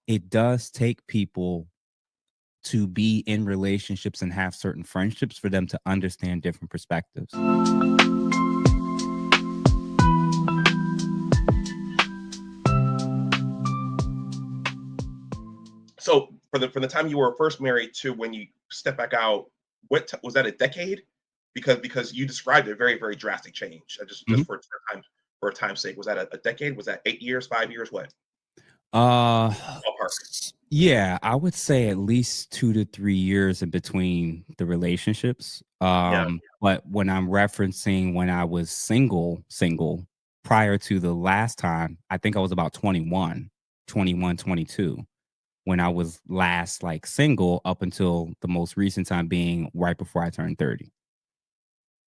it does take people to be in relationships and have certain friendships for them to understand different perspectives. So for the time you were first married to when you step back out, was that a decade? Because you described a very drastic change. Just Mhm. for time's sake, was that a decade? Was that 8 years, 5 years? What Uh, ballpark? yeah, I would say at least 2 to 3 years in between the relationships. Yeah. But when I'm referencing when I was single prior to the last time, I think I was about 21, 22 when I was last like single up until the most recent time being right before I turned 30,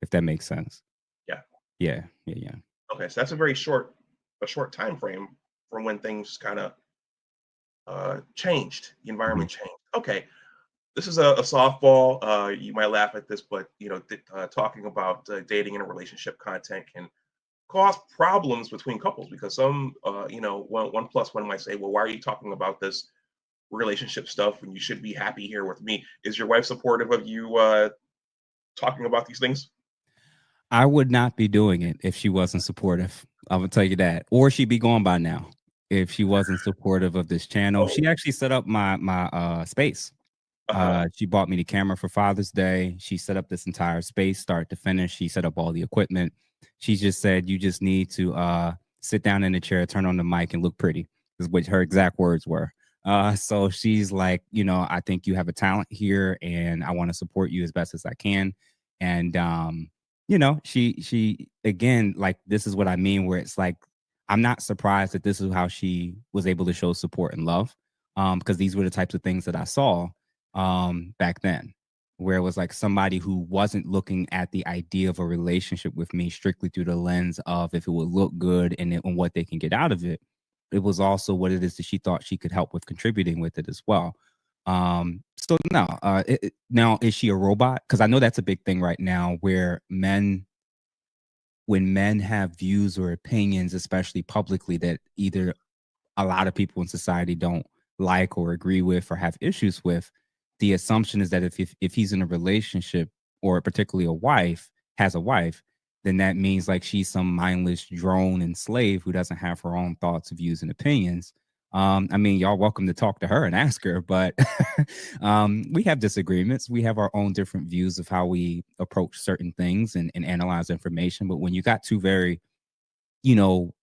if that makes sense. Yeah. Yeah, yeah, yeah. Okay. So that's a short time frame from when things kind of changed. The Mhm. environment changed. Okay. This is a softball. You might laugh at this, but talking about dating in a relationship content can cause problems between couples because some, one plus one might say, "Well, why are you talking about this relationship stuff when you should be happy here with me?" Is your wife supportive of you talking about these things? I would not be doing it if she wasn't supportive. I would tell you that. Or she'd be gone by now if she wasn't supportive of this channel. Oh, She actually set up my space. uh huh. She bought me the camera for Father's Day. She set up this entire space start to finish. She set up all the equipment. She just said, "You just need to sit down in the chair, turn on the mic, and look pretty," is what her exact words were. So she's like, "I think you have a talent here, and I want to support you as best as I can." And she again, like, this is what I mean, where it's like I'm not surprised that this is how she was able to show support and love, because these were the types of things that I saw back then, where it was like somebody who wasn't looking at the idea of a relationship with me strictly through the lens of if it would look good and what they can get out of it. It was also what it is that she thought she could help with contributing with it as well. So no, now is she a robot? Because I know that's a big thing right now, where when men have views or opinions, especially publicly, that either a lot of people in society don't like or agree with or have issues with, the assumption is that if he's in a relationship, or particularly a wife has a wife, then that means like she's some mindless drone and slave who doesn't have her own thoughts, views, and opinions. I mean, y'all welcome to talk to her and ask her, but we have disagreements. We have our own different views of how we approach certain things and analyze information. But when you got two very, you know,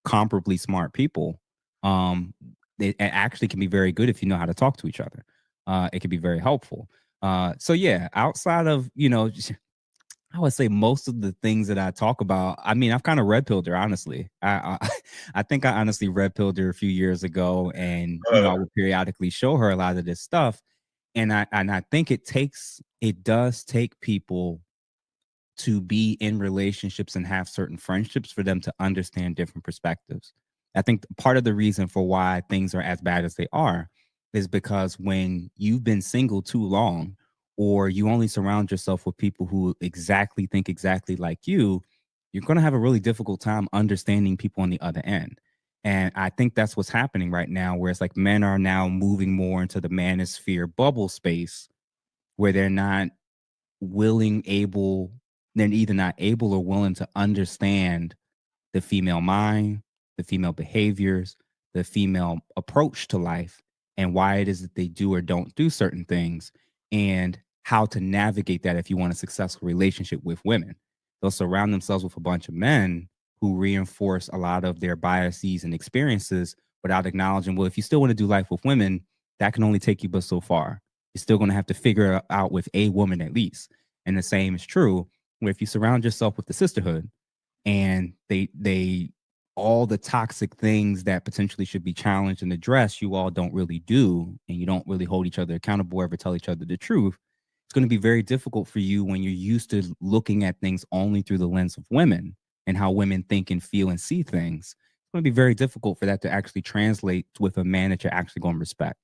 comparably smart people, um, it actually can be very good if you know how to talk to each other. It can be very helpful. So yeah, outside of I would say most of the things that I talk about, I mean, I've kind of red pilled her, honestly. I think I honestly red pilled her a few years ago, and I Uh, would periodically show her a lot of this stuff, and I think it does take people to be in relationships and have certain friendships for them to understand different perspectives. I think part of the reason for why things are as bad as they are is because when you've been single too long, or you only surround yourself with people who exactly think exactly like you're going to have a really difficult time understanding people on the other end. And I think that's what's happening right now, where it's like men are now moving more into the manosphere bubble space, where willing, able, they're either not able or willing to understand the female mind, the female behaviors, the female approach to life, and why it is that they do or don't do certain things, and how to navigate that if you want a successful relationship with women. They'll surround themselves with a bunch of men who reinforce a lot of their biases and experiences without acknowledging, well, if you still want to do life with women, that can only take you but so far. You're still going to have to figure it out with a woman at least. And the same is true where if you surround yourself with the sisterhood, and they all the toxic things that potentially should be challenged and addressed, you all don't really do, and you don't really hold each other accountable or ever tell each other the truth. It's going to be very difficult for you when you're used to looking at things only through the lens of women and how women think and feel and see things. It's going to be very difficult for that to actually translate with a man that you're actually going to respect.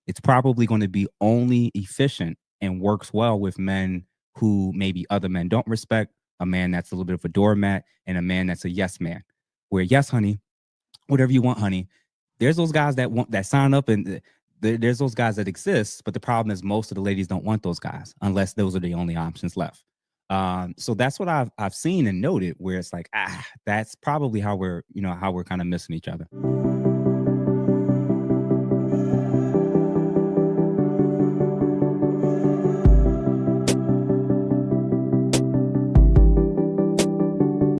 It's probably going to be only efficient and works well with men who maybe other men don't respect, a man that's a little bit of a doormat, and a man that's a yes man. Where, yes, honey, whatever you want, honey. there's those guys that want that sign up, and there's those guys that exist, but the problem is most of the ladies don't want those guys unless those are the only options left. So that's what I've seen and noted, where it's like, that's probably how we're kind of missing each other.